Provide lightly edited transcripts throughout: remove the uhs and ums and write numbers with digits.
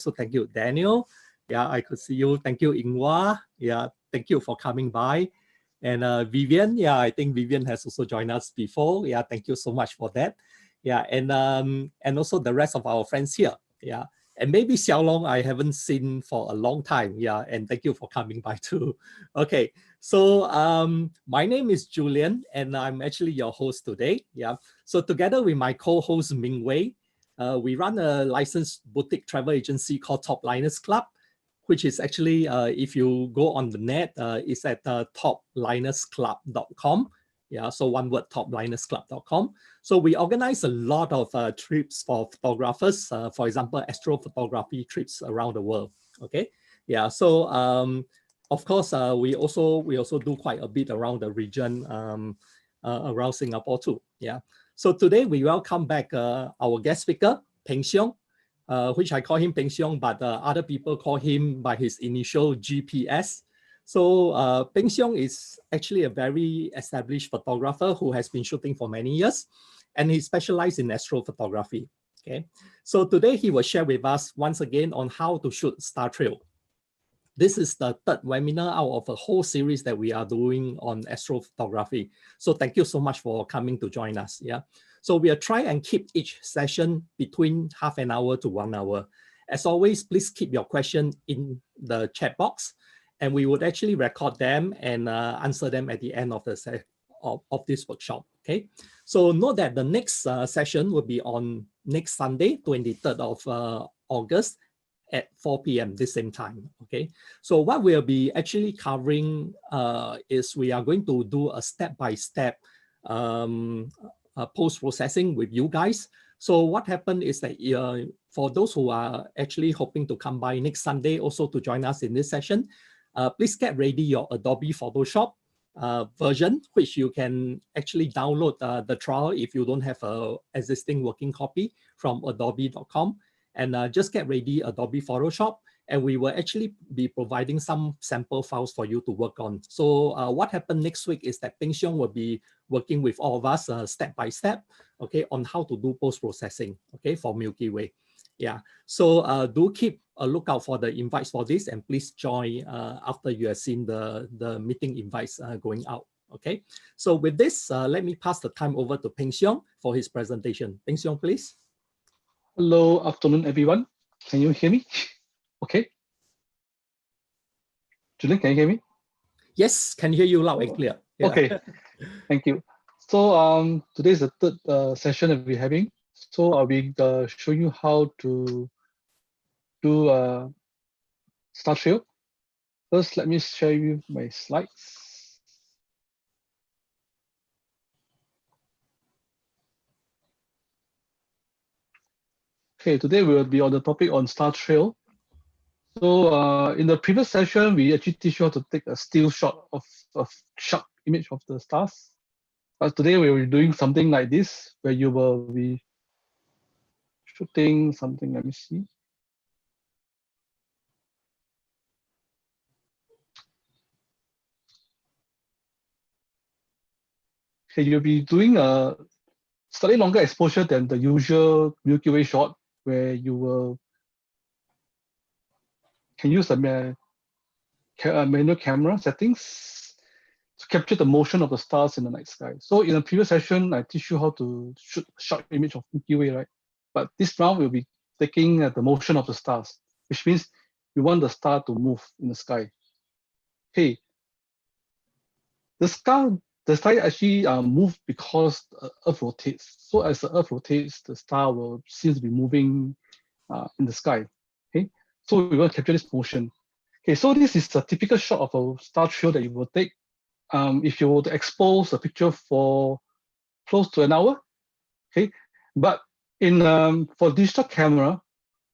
So thank you, Daniel. Yeah, I could see you. Thank you, Inghua. Yeah, thank you for coming by. And Vivian, yeah, I think Vivian has also joined us before. Yeah, thank you so much for that. Yeah, and also the rest of our friends here. Yeah, and maybe Xiaolong I haven't seen for a long time. Yeah, and thank you for coming by too. Okay, so my name is Julian, and I'm actually your host today. Yeah, so together with my co-host Ming Wei, we run a licensed boutique travel agency called Top Liners Club, which is actually, if you go on the net, it's at toplinersclub.com. Yeah, so one word, toplinersclub.com. So we organize a lot of trips for photographers, for example, astrophotography trips around the world. Okay, yeah, so of course, we also do quite a bit around the region, around Singapore too. Yeah, so today we welcome back our guest speaker, Peng Xiong. Which I call him Peng Xiong, but other people call him by his initial GPS. So Peng Xiong is actually a very established photographer who has been shooting for many years, and he specializes in astrophotography. Okay, so today he will share with us once again on how to shoot star trail. This is the third webinar out of a whole series that we are doing on astrophotography. So thank you so much for coming to join us. Yeah. So we'll try and keep each session between half an hour to 1 hour. As always, please keep your question in the chat box, and we would actually record them and answer them at the end of the of this workshop. Okay. So note that the next session will be on next Sunday, 23rd of August at 4 p.m. this same time. Okay. So what we'll be actually covering is we are going to do a step-by-step post-processing with you guys. So what happened is that for those who are actually hoping to come by next Sunday also to join us in this session, please get ready your Adobe Photoshop version, which you can actually download the trial if you don't have an existing working copy from adobe.com. And just get ready Adobe Photoshop, and we will actually be providing some sample files for you to work on. So what happened next week is that Peng Xiong will be working with all of us step by step, okay, on how to do post-processing, okay, for Milky Way. Yeah, so do keep a lookout for the invites for this, and please join after you have seen the meeting invites going out, okay? So with this, let me pass the time over to Peng Xiong for his presentation. Peng Xiong, please. Hello, afternoon, everyone. Can you hear me? Okay. Julian, can you hear me? Yes, can hear you loud and clear. Yeah. Okay, thank you. So today is the third session that we're having. So I'll be showing you how to do star trail. First, let me share you my slides. Okay, today we'll be on the topic on star trail. So in the previous session, we actually teach you how to take a still shot of a sharp image of the stars. But today we will be doing something like this, where you will be shooting something. Let me see. Okay, you'll be doing a slightly longer exposure than the usual Milky Way shot, where you will can use the manual camera settings to capture the motion of the stars in the night sky. So in the previous session, I teach you how to shoot a sharp image of Milky Way, right? But this round we'll be taking the motion of the stars, which means we want the star to move in the sky. Okay, the star actually move because the Earth rotates. So as the Earth rotates, the star will seem to be moving in the sky. Okay, so we want to capture this motion. Okay, so this is a typical shot of a star trail that you will take if you were to expose a picture for close to an hour. Okay, but in for digital camera,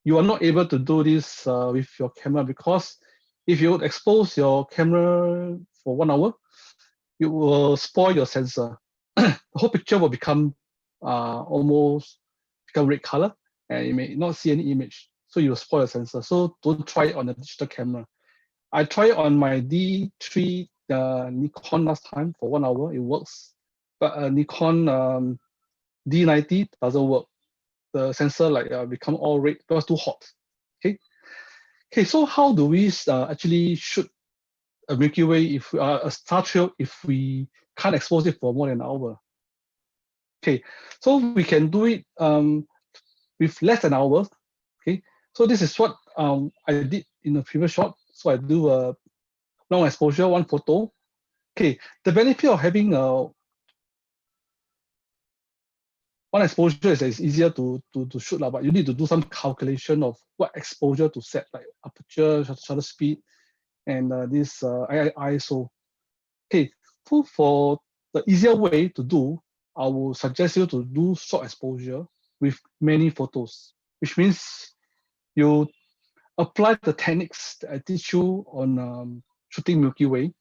you are not able to do this with your camera, because if you would expose your camera for 1 hour, you will spoil your sensor. The whole picture will become almost become red color, and you may not see any image. So you will spoil your sensor. So don't try it on a digital camera. I tried it on my D3 Nikon last time for 1 hour. It works, but Nikon D90 doesn't work. The sensor become all red because too hot. Okay, Okay, so how do we actually shoot a Milky Way if a star trail if we can't expose it for more than an hour? Okay, so we can do it with less than an hour. Okay, so this is what I did in the previous shot. So I do a long exposure, one photo. Okay, the benefit of having one exposure is that it's easier to shoot, but you need to do some calculation of what exposure to set, like aperture, shutter speed, and this ISO. Okay, so for the easier way to do, I will suggest you to do short exposure with many photos, which means you apply the techniques that I teach you on shooting Milky Way,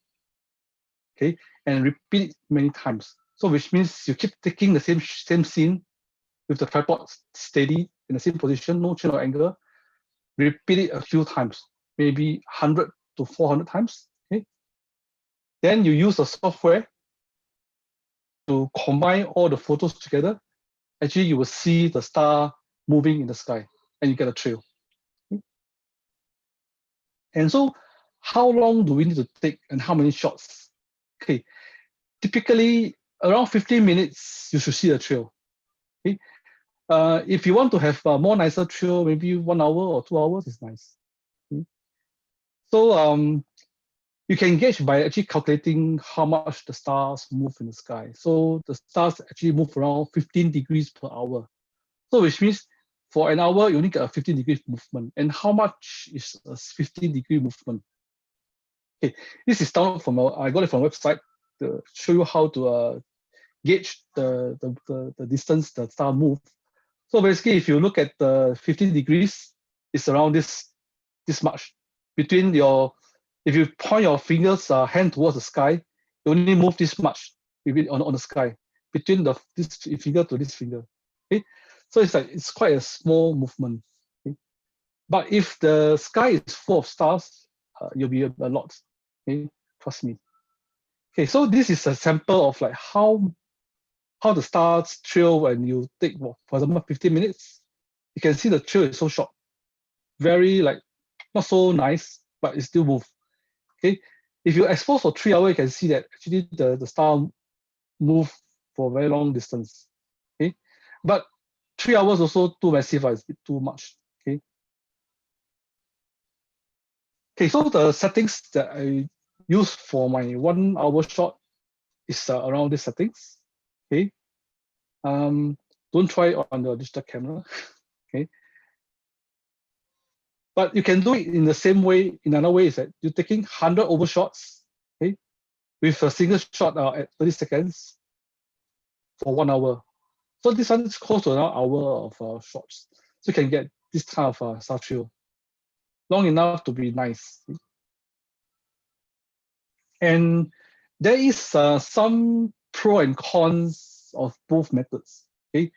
okay, and repeat it many times. So which means you keep taking the same scene with the tripod steady in the same position, no change of angle. Repeat it a few times, maybe 100 to 400 times. Okay. Then you use the software to combine all the photos together. Actually, you will see the star moving in the sky, and you get a trail. Okay. And so, how long do we need to take, and how many shots? Okay, typically around 15 minutes, you should see the trail. Okay. If you want to have a more nicer trail, maybe 1 hour or 2 hours is nice. Okay. So you can gauge by actually calculating how much the stars move in the sky. So the stars actually move around 15 degrees per hour. So which means for an hour, you only get a 15 degrees movement. And how much is a 15-degree movement? Okay, this is downloaded from, I got it from a website to show you how to gauge the distance the star move. So basically, if you look at the 15 degrees, it's around this much. Between your, if you point your fingers hand towards the sky, you only move this much on the sky between this finger to this finger. Okay, so it's quite a small movement. Okay? But if the sky is full of stars, you'll be a lot. Okay, trust me. Okay, so this is a sample of like how the stars trail when you take, for example, 15 minutes. You can see the trail is so short, very like not so nice, but it still moves. Okay, if you expose for 3 hours, you can see that actually the star move for a very long distance. Okay, but 3 hours also too massive, it's a bit too much. Okay. Okay, so the settings that I use for my 1 hour shot is around these settings. Okay. Don't try it on the digital camera. Okay. But you can do it in the same way. In another way is that you're taking 100 overshots, okay, with a single shot at 30 seconds for 1 hour. So this one is close to an hour of shots. So you can get this kind of star trail, long enough to be nice. And there is some pro and cons of both methods. Okay,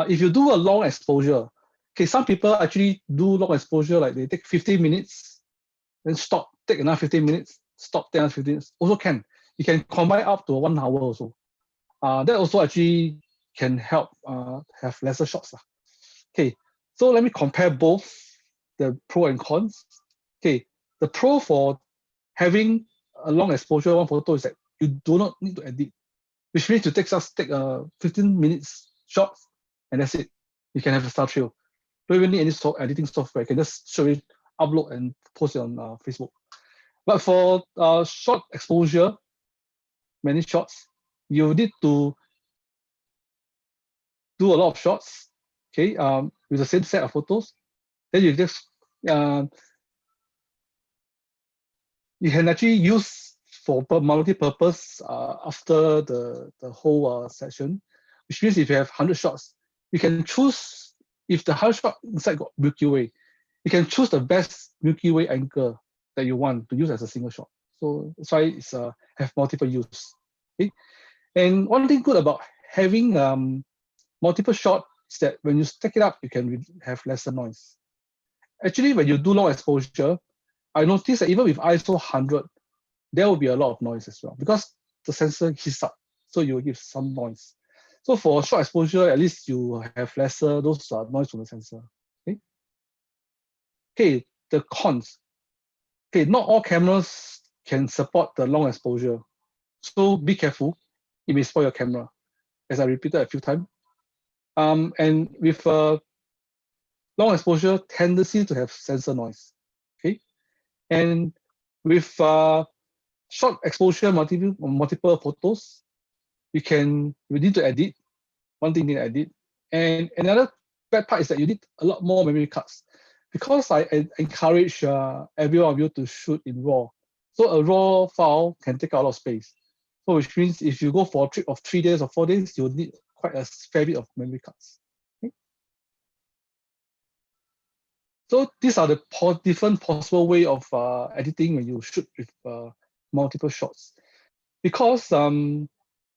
if you do a long exposure, okay, some people actually do long exposure, like they take 15 minutes, then stop, take another 15 minutes, stop, take another 15 minutes. Also can. You can combine up to 1 hour also. That also actually can help have lesser shots. Okay, so let me compare both the pro and cons. Okay, the pro for having a long exposure one photo is that you do not need to edit, which means you take 15 minutes shot and that's it. You can have a star trail. Don't even need any editing software. You can just show it, upload and post it on Facebook. But for short exposure, many shots, you need to do a lot of shots, okay, with the same set of photos. Then you just you can actually use for multi-purpose after the whole session, which means if you have 100 shots, you can choose, if the 100 shot inside got Milky Way, you can choose the best Milky Way angle that you want to use as a single shot. So that's why it's have multiple use. Okay? And one thing good about having multiple shot is that when you stack it up, you can have lesser noise. Actually, when you do long exposure, I noticed that even with ISO 100, there will be a lot of noise as well because the sensor heats up, so you will give some noise. So for short exposure, at least you have lesser those noise from the sensor. Okay. Okay. the cons. Okay, not all cameras can support the long exposure. So be careful, it may spoil your camera, as I repeated a few times. And with long exposure, tendency to have sensor noise. Okay, and with short exposure, multiple photos, we need to edit. One thing you need to edit, and another bad part is that you need a lot more memory cards, because I encourage every one of you to shoot in RAW. So a RAW file can take out a lot of space. So which means if you go for a trip of 3 days or 4 days, you'll need quite a fair bit of memory cards. Okay? So these are the different possible way of editing when you shoot with multiple shots. Because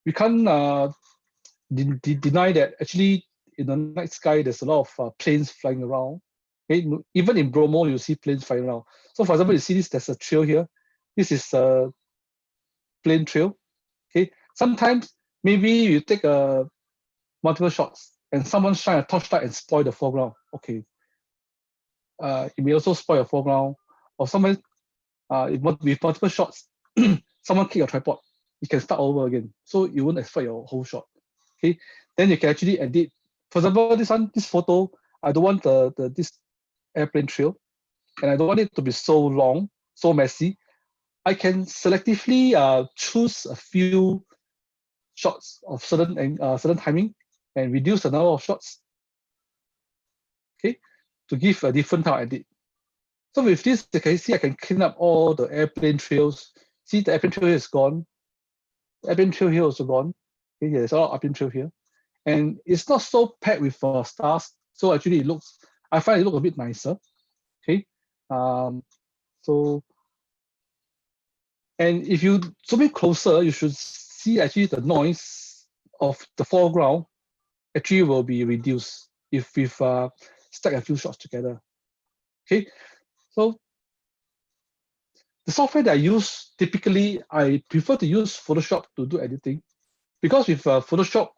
we can't deny that actually in the night sky there's a lot of planes flying around. Okay? Even in Bromo, you see planes flying around. So for example, you see this, there's a trail here. This is a plane trail. Okay, sometimes maybe you take multiple shots and someone shine a torchlight and spoil the foreground. Okay, it may also spoil your foreground, or someone with multiple shots, someone kick your tripod, you can start over again. So you won't exploit your whole shot. Okay, then you can actually edit. For example, this photo, I don't want this airplane trail, and I don't want it to be so long, so messy. I can selectively choose a few shots of certain timing and reduce the number of shots. Okay, to give a different type of edit. So with this, you can see I can clean up all the airplane trails. See, the airplane trail here is gone. The airplane trail here also gone. Okay, there's a lot of airplane trail here, and it's not so packed with stars. So actually, I find it looks a bit nicer. Okay, so, and if you zoom in closer, you should see actually the noise of the foreground actually will be reduced if we've stack a few shots together. Okay, so the software that I use, typically I prefer to use Photoshop to do editing, because with Photoshop,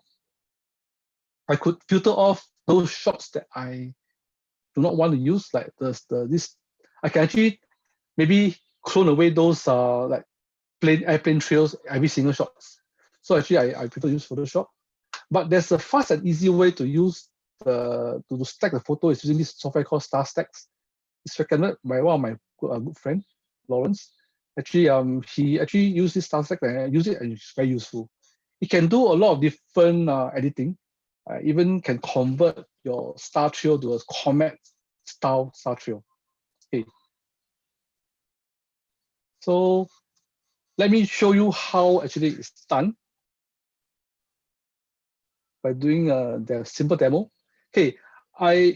I could filter off those shots that I do not want to use, like this. I can actually maybe clone away those like airplane trails every single shots. So actually, I prefer to use Photoshop. But there's a fast and easy way to use to stack the photo is using this software called Star Stacks. It's recommended by one of my good friend, Lawrence. Actually, he actually used this Star Stack and use it, and it's very useful. It can do a lot of different editing. Even can convert your star trail to a comet style star trail. Okay. So let me show you how actually it's done by doing the simple demo. Okay,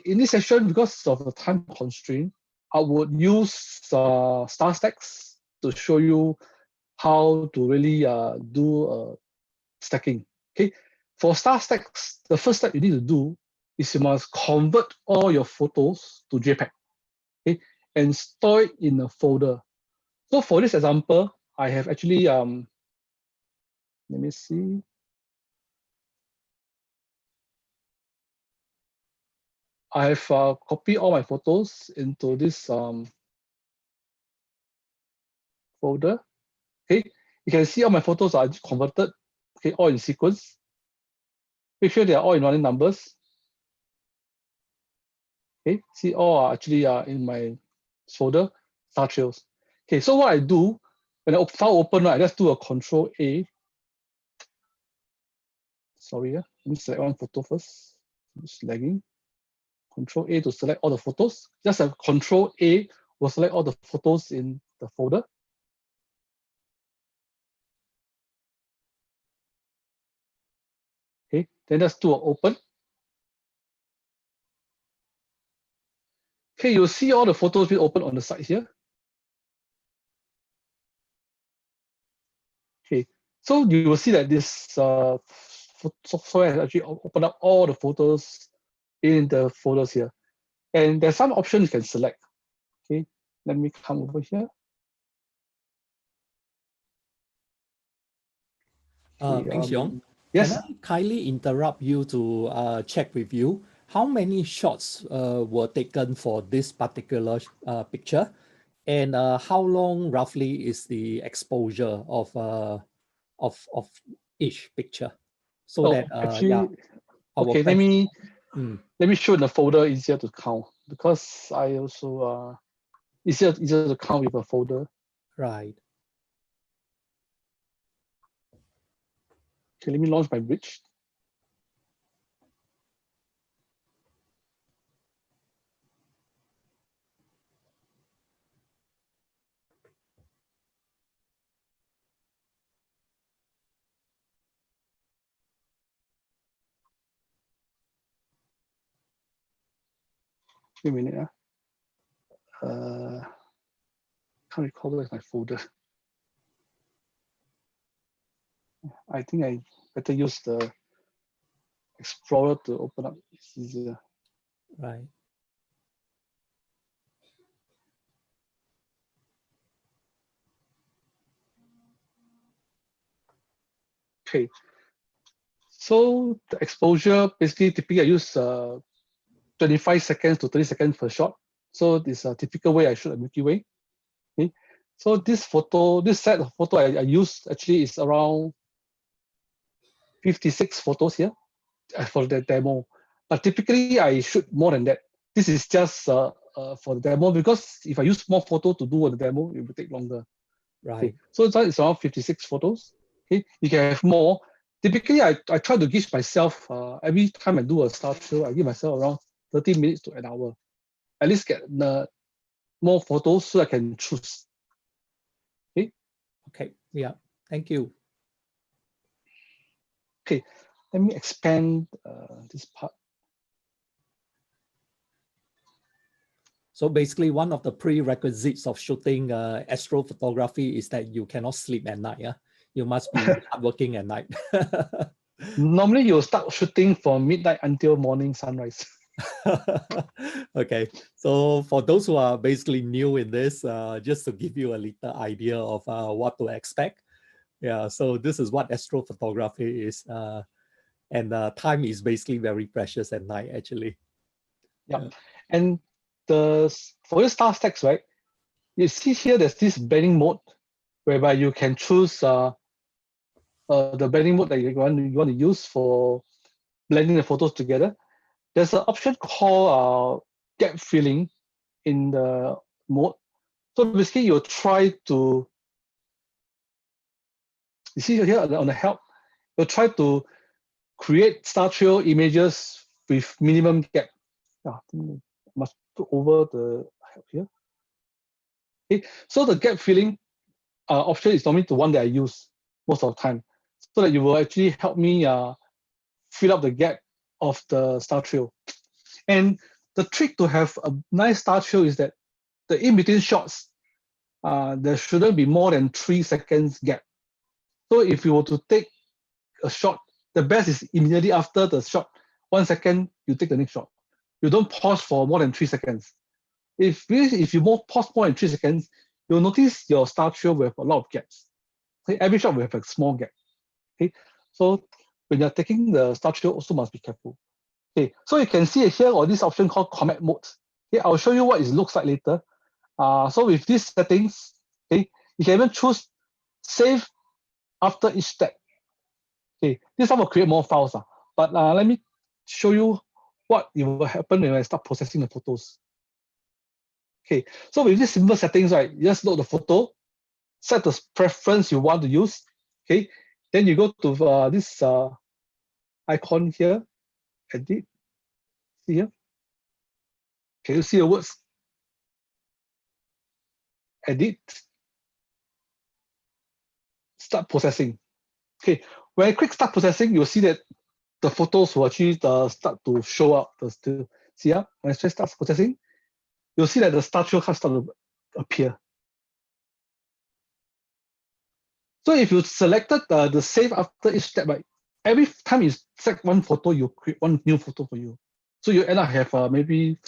in this session, because of the time constraint, I would use Star Stacks to show you how to really do stacking. Okay, for Star Stacks, the first step you need to do is you must convert all your photos to JPEG, okay, and store it in a folder. So for this example, I have actually let me see. I have copied all my photos into this folder. Okay, you can see all my photos are converted. Okay, all in sequence. Make sure they are all in running numbers. Okay, see all are actually in my folder, star trails. Okay, so what I do when the file open, right, I just do a Control A. Sorry, let me select one photo first. It's lagging. Control A to select all the photos. Just a Control A will select all the photos in the folder. Okay, then just do an open. Okay, you'll see all the photos being open on the side here. Okay, so you will see that this software has actually opened up all the photos in the folders here. And there's some options you can select. Okay, let me come over here. Peng Xiong, Yes. can I kindly interrupt you to check with you? how many shots were taken for this particular picture, and how long roughly is the exposure of each picture, so Oh, that yeah, actually, our okay, question. Mm, let me show in the folder easier to count because I also easier to count with a folder. right. Okay, let me launch my bridge. Wait a minute. Can't recall where's my folder. I think I better use the Explorer to open up. It's easier. Right. Okay. So the exposure, basically, typically I use 25 seconds to 30 seconds per shot. So this is a typical way I shoot a Milky Way. Okay. So this set of photo I use actually is around 56 photos here for the demo. But typically I shoot more than that. This is just for the demo because if I use more photo to do the demo, it will take longer. Okay. Right. So it's around 56 photos. Okay. You can have more. Typically, I try to give myself, every time I do a star show, I give myself around 30 minutes to an hour. At least get more photos so I can choose. Okay. Okay. Yeah. Thank you. Okay. Let me expand this part. So basically, one of the prerequisites of shooting astrophotography is that you cannot sleep at night. Yeah, you must be hardworking at night. Normally, you start shooting from midnight until morning sunrise. Okay, so for those who are basically new in this, just to give you a little idea of what to expect. Yeah, so this is what astrophotography is, and time is basically very precious at night, actually. Yeah. Yeah. And for your star stacks, right? You see here, there's this blending mode whereby you can choose the blending mode that you want to use for blending the photos together. There's an option called gap filling in the mode. So basically, you try to, you see here on the help, you try to create star trail images with minimum gap. I think I must put over the help here. Okay, so the gap filling option is normally the one that I use most of the time, so that you will actually help me fill up the gap of the star trail. And the trick to have a nice star trail is that the in-between shots, there shouldn't be more than 3 seconds gap. So if you were to take a shot, the best is immediately after the shot, 1 second, you take the next shot. You don't pause for more than 3 seconds. If you pause more than 3 seconds, you'll notice your star trail will have a lot of gaps. Okay? Every shot will have a small gap. Okay? So when you're taking the star trail, also must be careful. Okay, so you can see here on this option called comet mode. Okay, I'll show you what it looks like later. So with these settings, okay, you can even choose save after each step. Okay, this one will create more files. But let me show you what will happen when I start processing the photos. Okay, so with these simple settings, right, you just load the photo, set the preference you want to use. Okay, then you go to this icon here, edit. See here. Can you see the words? Edit. Start processing. Okay, when I click start processing, you'll see that the photos will actually start to show up. See when I say start processing, you'll see that the star trail can start to appear. So if you selected the save after each step, right, every time you select one photo, you create one new photo for you. So you end up have maybe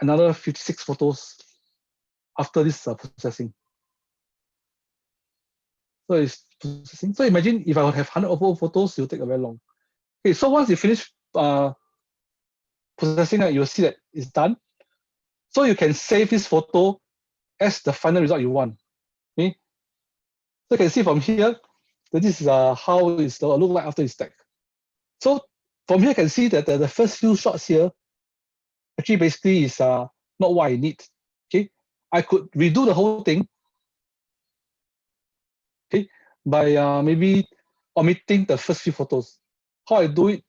another 56 photos after this processing. So it's processing. So imagine if I would have 100 photos, it'll take a very long. Okay, so once you finish processing, you'll see that it's done. So you can save this photo as the final result you want. Okay? So you can see from here that this is how it's look like after it's stacked. So from here you can see that the first few shots here actually basically is not what I need. Okay, I could redo the whole thing. Okay, by maybe omitting the first few photos. How I do it?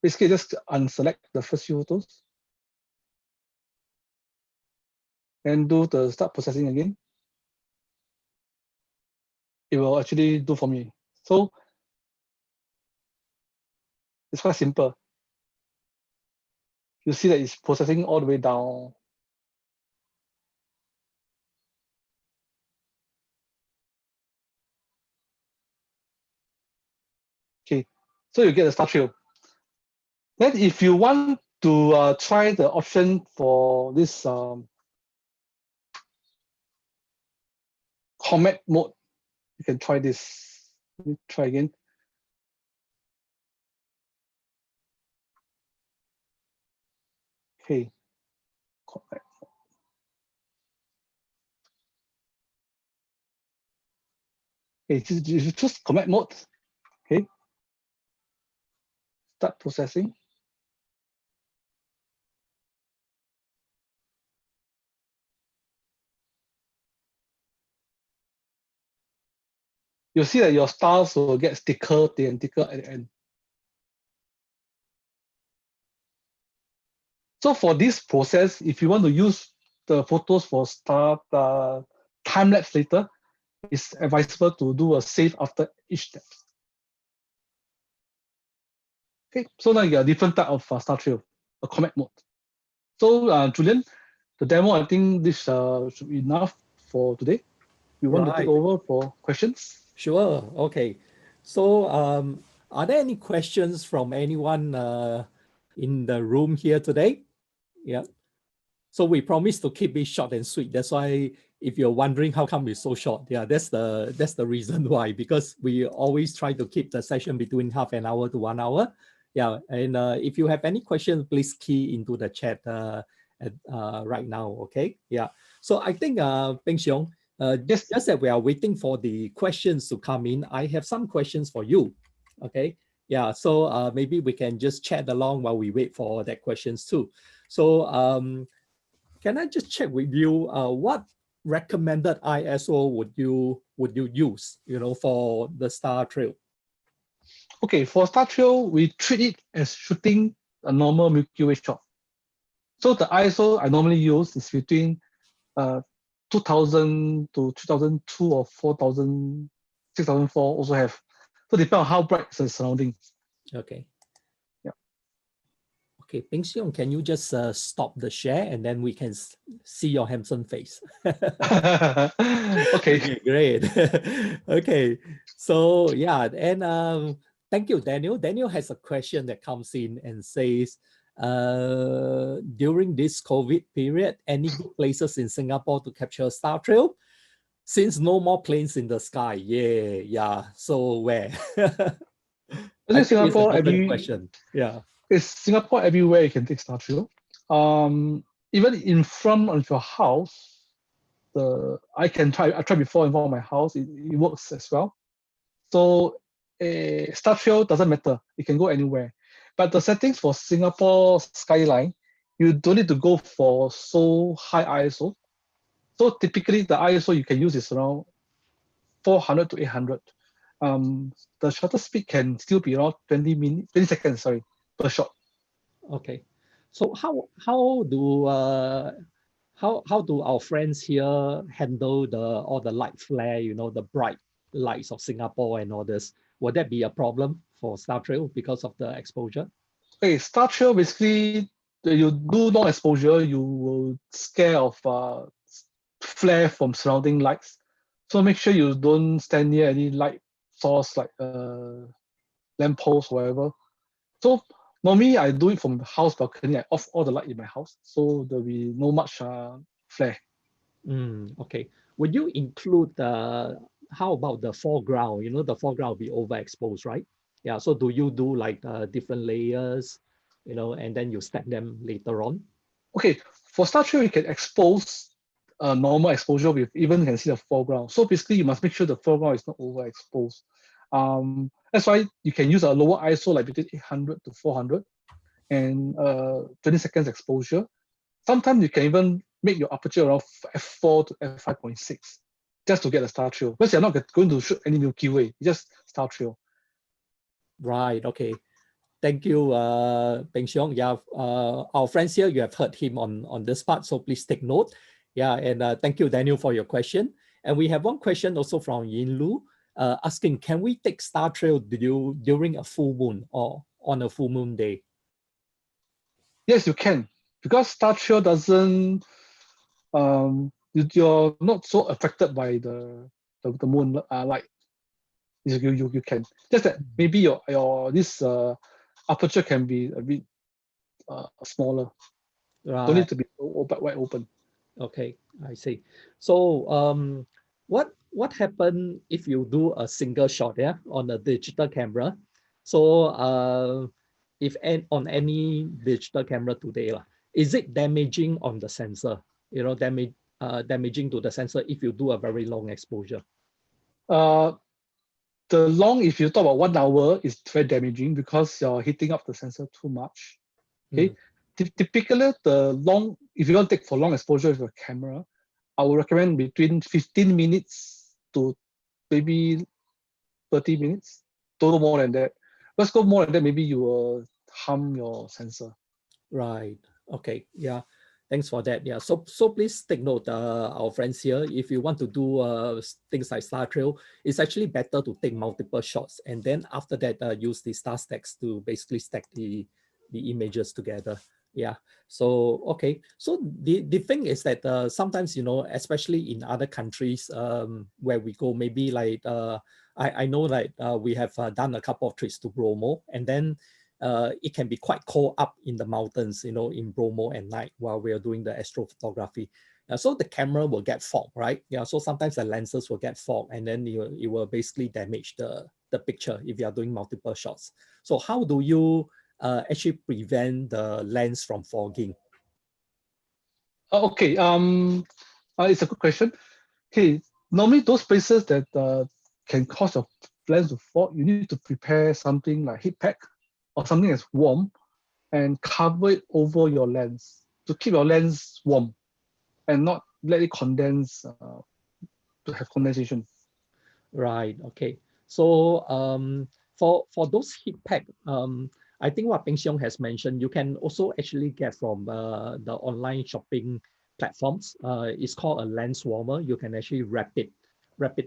Basically, just unselect the first few photos and do the start processing again. It will actually do for me. So it's quite simple. You see that it's processing all the way down. Okay, so you get the star trail. Then if you want to try the option for this comet mode, you can try this. Let me try again. Okay, comet. Okay, you choose comet mode. Okay, start processing. You'll see that your stars will get thicker and thicker at the end. So for this process, if you want to use the photos for star time lapse later, it's advisable to do a save after each step. Okay, so now you got a different type of star trail, a comet mode. So Julian, the demo, I think this should be enough for today. You want to take over for questions? Sure. Okay. So are there any questions from anyone in the room here today? Yeah. So we promise to keep it short and sweet. That's why if you're wondering how come it's so short, yeah, that's the reason why, because we always try to keep the session between half an hour to 1 hour. Yeah, and if you have any questions, please key into the chat right now, okay? Yeah, so I think Peng Xiong, Yes. just that we are waiting for the questions to come in, I have some questions for you, okay? Yeah, so maybe we can just chat along while we wait for that questions too. So can I just check with you what recommended ISO would you use, you know, for the star trail? Okay, for star trail, we treat it as shooting a normal Milky Way shot. So the ISO I normally use is between 2000 to 2002 or 4000, 6004 also have. So depend on how bright the surrounding. Okay. Yeah. Okay, Peng Xiong, can you just stop the share and then we can see your handsome face? Okay. Great. Okay, so yeah, and thank you, Daniel. Daniel has a question that comes in and says, during this COVID period, any good places in Singapore to capture star trail? Since no more planes in the sky, yeah. So where? I think Singapore Question. Yeah. It's Singapore everywhere you can take star trail. Even in front of your house, I tried before in front of my house. It works as well. So star trail doesn't matter. You can go anywhere. But the settings for Singapore skyline, you don't need to go for so high ISO. So typically the ISO you can use is around 400 to 800. The shutter speed can still be around 20 seconds, per shot. Okay. So how do our friends here handle all the light flare, you know, the bright lights of Singapore and all this? Would that be a problem for Star Trail because of the exposure? Okay, star trail basically you do long exposure, you will scare of flare from surrounding lights. So make sure you don't stand near any light source like lamp post or whatever. So normally I do it from the house balcony. I off all the light in my house, so there'll be no much flare. Okay. Would you include how about the foreground? You know, the foreground will be overexposed, right? Yeah. So do you do like different layers and then you stack them later on. Okay, for star trail, you can expose normal exposure with even you can see the foreground. So basically, you must make sure the foreground is not overexposed. That's why you can use a lower ISO, like between 800 to 400, and 20 seconds exposure. Sometimes you can even make your aperture around f4 to f5.6 just to get a star trail. Because you're not going to shoot any Milky Way, just star trail. Right. Okay. Thank you, Peng Xiong. Yeah, our friends here, you have heard him on this part, so please take note. Yeah, and thank you, Daniel, for your question. And we have one question also from Yin Lu, asking, can we take star trail during a full moon or on a full moon day? Yes, you can, because star trail doesn't. You're not so affected by the moon light. You can, just that maybe your this aperture can be a bit smaller. Right. Don't need to be wide open. Okay, I see. So what happen if you do a single shot, yeah, on a digital camera? So if on any digital camera today, is it damaging on the sensor? Damaging to the sensor if you do a very long exposure. The long, if you talk about 1 hour, is very damaging because you're heating up the sensor too much. Okay. Typically, the long, if you want to take for long exposure with a camera, I would recommend between 15 minutes to maybe 30 minutes. Don't go more than that. Let's go more than that, maybe you will harm your sensor. Right. Okay. Yeah. Thanks for that. Yeah. So please take note, our friends here. If you want to do things like star trail, it's actually better to take multiple shots, and then after that, use the star stacks to basically stack the images together. Yeah. So okay. So the thing is that sometimes, especially in other countries where we go, maybe like I know that we have done a couple of trips to Bromo, and then it can be quite cold up in the mountains, in Bromo at night while we are doing the astrophotography. So the camera will get fog, right? Yeah. So sometimes the lenses will get fog, and then it will basically damage the picture if you are doing multiple shots. So how do you actually prevent the lens from fogging? Okay. It's a good question. Okay. Normally, those places that can cause your lens to fog, you need to prepare something like heat pack or something that's warm and cover it over your lens to keep your lens warm and not let it condense to have condensation. Right. Okay. So for those heat pack, I think what Peng Xiong has mentioned, you can also actually get from the online shopping platforms. It's called a lens warmer. You can actually wrap it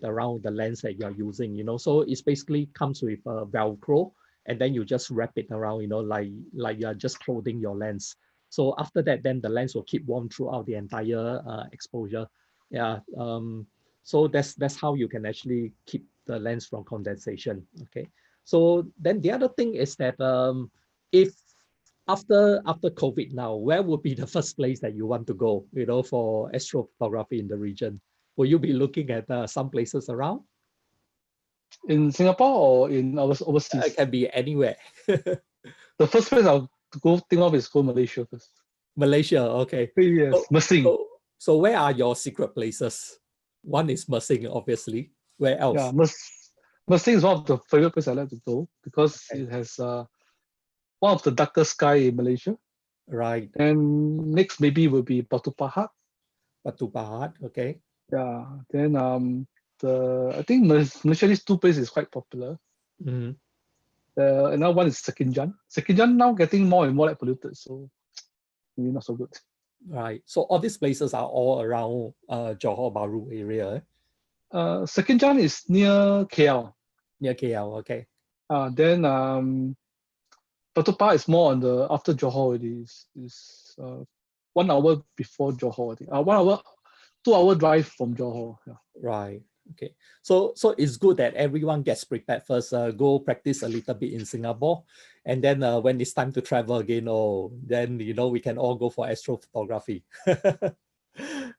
around the lens that you are using. So it's basically comes with a Velcro, and then you just wrap it around. Like you are just clothing your lens. So after that, then the lens will keep warm throughout the entire exposure. Yeah. So that's how you can actually keep the lens from condensation. Okay. So then the other thing is that if after COVID now, where would be the first place that you want to go, for astrophotography in the region? Will you be looking at some places around? In Singapore or in overseas? It can be anywhere. The first place I'll go think of is go Malaysia first. Malaysia, okay. Yes, Mersing. So where are your secret places? One is Mersing, obviously. Where else? Yeah, Mersing is one of the favorite places I like to go because it has one of the darkest sky in Malaysia. Right. And next maybe will be Batu Pahat. Batu Pahat, okay. Yeah. Then I think Malaysia these two places is quite popular. Mm-hmm. Another one is Sekinjan. Sekinjan now getting more and more like polluted, so maybe not so good. Right. So all these places are all around Johor Bahru area. Sekinjan is near KL. Near KL, okay. Then Batu Pahat is more on the after Johor. It is 1 hour before Johor. I think. 1 hour, 2 hour drive from Johor. Yeah. Right. Okay. So it's good that everyone gets prepared first. Go practice a little bit in Singapore, and then when it's time to travel again, then we can all go for astrophotography.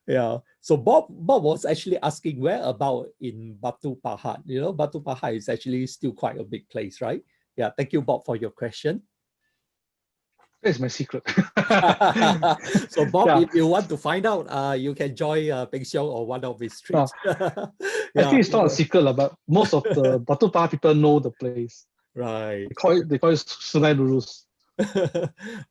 Yeah. So Bob was actually asking where about in Batu Pahat. Batu Pahat is actually still quite a big place, right? Yeah. Thank you, Bob, for your question. That's my secret. So Bob, Yeah. if you want to find out, you can join Peng Xiong or one of his trips. I Yeah, think it's not a secret, but most of the Batu Pahat people know the place. right. They call it Sungai Lurus.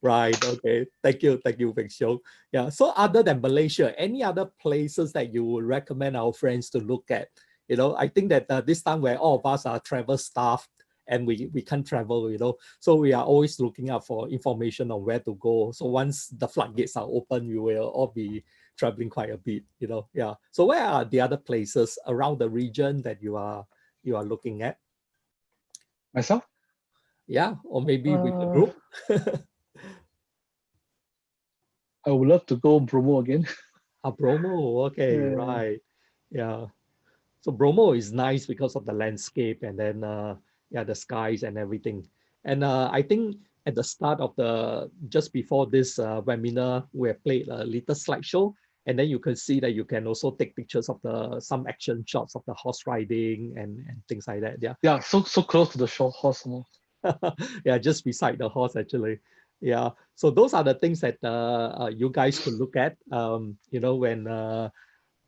Right. Okay. Thank you. Thank you, Peng Xiong. Yeah. So other than Malaysia, any other places that you would recommend our friends to look at? You know, I think that this time where all of us are travel staff and we can't travel, you know, so we are always looking out for information on where to go. So once the floodgates are open, we will all be traveling quite a bit, you know. Yeah. So where are the other places around the region that you are looking at? Myself? Yeah, or maybe with the Uh, group. I would love to go Bromo again. Bromo, okay, Yeah. right. Yeah. So Bromo is nice because of the landscape and then yeah, the skies and everything. And I think at the start of just before this webinar, we have played a little slideshow, and then you can see that you can also take pictures of some action shots of the horse riding and things like that. Yeah. Yeah, so close to the shore horse. Yeah, just beside the horse actually. Yeah, so those are the things that you guys could look at. You know, when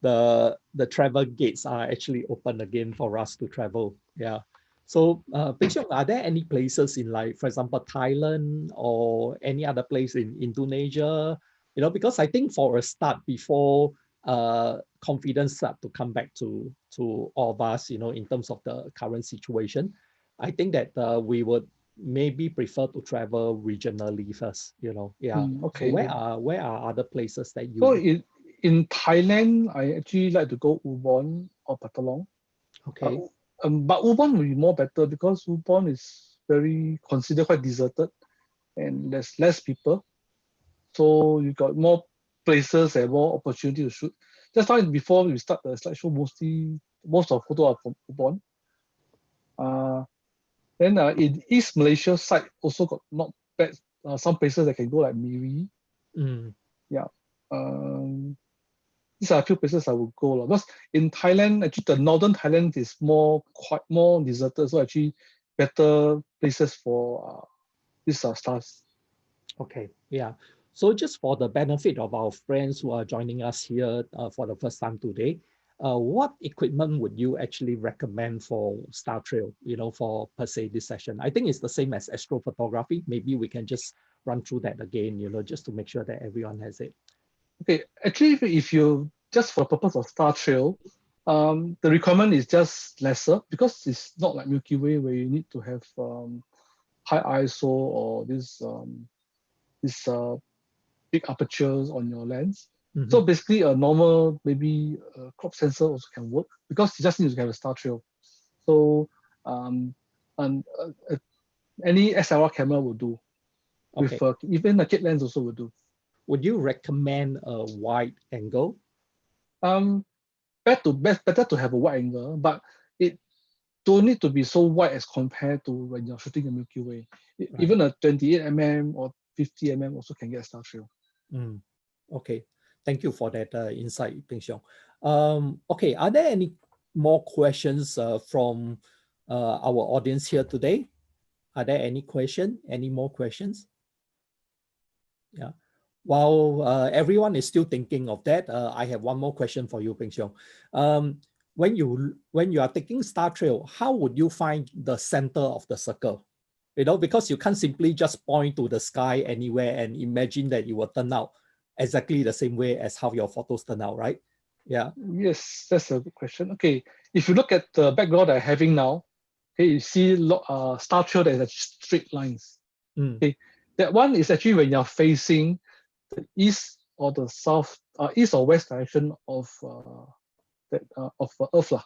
the travel gates are actually open again for us to travel. Yeah. So, Peng Siong, are there any places in, like, for example, Thailand or any other place in Indonesia? You know, because I think for a start, before confidence start to come back to all of us, you know, in terms of the current situation, I think that we would maybe prefer to travel regionally first. You know, yeah. So Okay. where are other places that So you in Thailand, I actually like to go Ubon or Patolong. But, okay? but Ubon will be more better because Ubon is very considered quite deserted and there's less people. So you got more places and more opportunity to shoot. Just like before we start the slideshow, most of photo are from Ubon. Uh, then in East Malaysia side also got not bad. Some places that can go like Miri. Mm. Yeah. Um, these are a few places I would go. Because in Thailand, actually the northern Thailand is quite more deserted. So actually better places for these stars. Okay, yeah. So just for the benefit of our friends who are joining us here for the first time today, what equipment would you actually recommend for Star Trail, you know, for per se this session? I think it's the same as astrophotography. Maybe we can just run through that again, you know, just to make sure that everyone has it. Okay, actually if you just for the purpose of Star Trail, the requirement is just lesser because it's not like Milky Way where you need to have high ISO or this big apertures on your lens. So Mhm. basically, a normal maybe crop sensor also can work because you just need to have a Star Trail. So um, and any SLR camera will do. Okay. With even a kit lens also will do. Would you recommend a wide angle? Um, better to have a wide angle, but it don't need to be so wide as compared to when you're shooting a Milky Way. Right. Even a 28 mm or 50 mm also can get a Star Trail. Mm. Okay. Thank you for that insight, Peng Xiong. Okay, are there any more questions from our audience here today? Are there any any more questions? Yeah. While everyone is still thinking of that, I have one more question for you, Peng Xiong. When you are taking Star Trail, how would you find the center of the circle? You know, because you can't simply just point to the sky anywhere and imagine that it will turn out exactly the same way as how your photos turn out, right? Yeah. Yes, that's a good question. Okay, if you look at the background I'm having now, okay, you see Star Trail that is straight lines. Mm. Okay, that one is actually when you're facing the east or the south, east or west direction of Earth lah.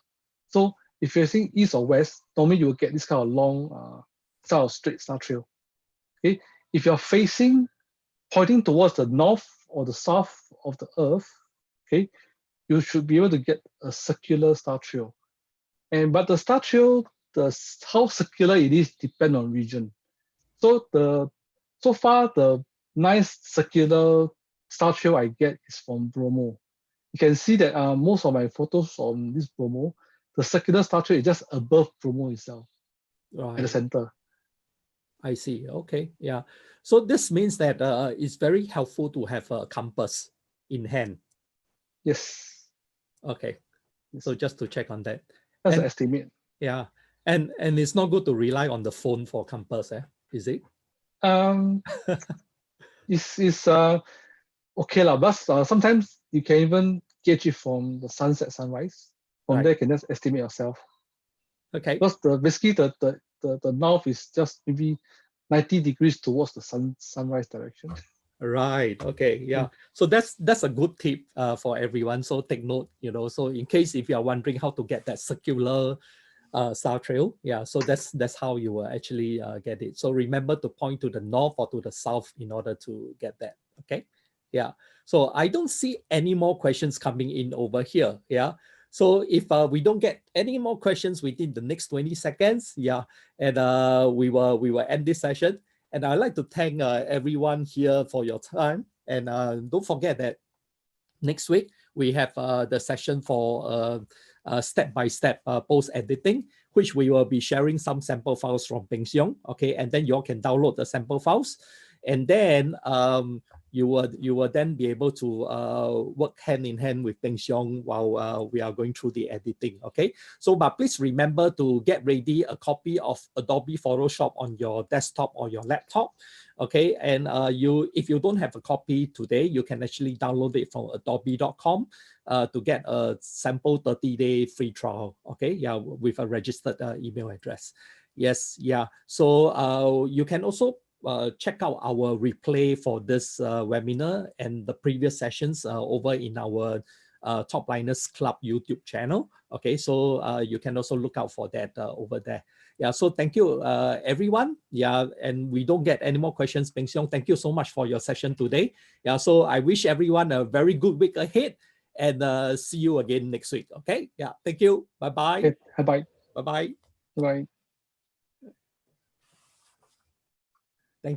So if you're seeing east or west, normally you will get this kind of long, style of straight Star Trail. Okay, if you're facing pointing towards the north or the south of the Earth, okay, you should be able to get a circular Star Trail. But the Star Trail, how circular it is depend on region. So so far the nice circular Star Trail I get is from Bromo. You can see that most of my photos on this Bromo, the circular Star Trail is just above Bromo itself at the Right. center. I see. Okay. Yeah. So this means that it's very helpful to have a compass in hand. Yes. Okay. Yes. So just to check on that. That's an And estimate. yeah. And it's not good to rely on the phone for compass, is it? It's okay lah, but sometimes you can even gauge it from the sunset, sunrise. From Right. there, you can just estimate yourself. Okay. Because basically the north is just maybe 90 degrees towards the sunrise direction. Right. Okay. Yeah. So that's a good tip for everyone. So take note, so in case if you are wondering how to get that circular star trail, yeah, so that's how you will actually get it. So remember to point to the north or to the south in order to get that. Okay. Yeah. So I don't see any more questions coming in over here. Yeah. So if we don't get any more questions within the next 20 seconds, yeah, and we will end this session. And I'd like to thank everyone here for your time. And don't forget that next week we have the session for step-by-step post editing, which we will be sharing some sample files from Peng Xiong. Okay, and then you all can download the sample files, and then you will then be able to work hand in hand with Peng Xiong while we are going through the editing. Okay, so but please remember to get ready a copy of Adobe Photoshop on your desktop or your laptop. Okay, and if you don't have a copy today, you can actually download it from adobe.com to get a sample 30-day free trial. Okay, yeah, with a registered email address. Yes, yeah. So you can also check out our replay for this webinar and the previous sessions over in our Top Liners Club YouTube channel. Okay, so you can also look out for that over there. Yeah, so thank you, everyone. Yeah, and we don't get any more questions. Peng Xiong, thank you so much for your session today. Yeah, so I wish everyone a very good week ahead, and see you again next week. Okay, yeah, thank you. Bye-bye. Okay, bye. Bye-bye. Bye.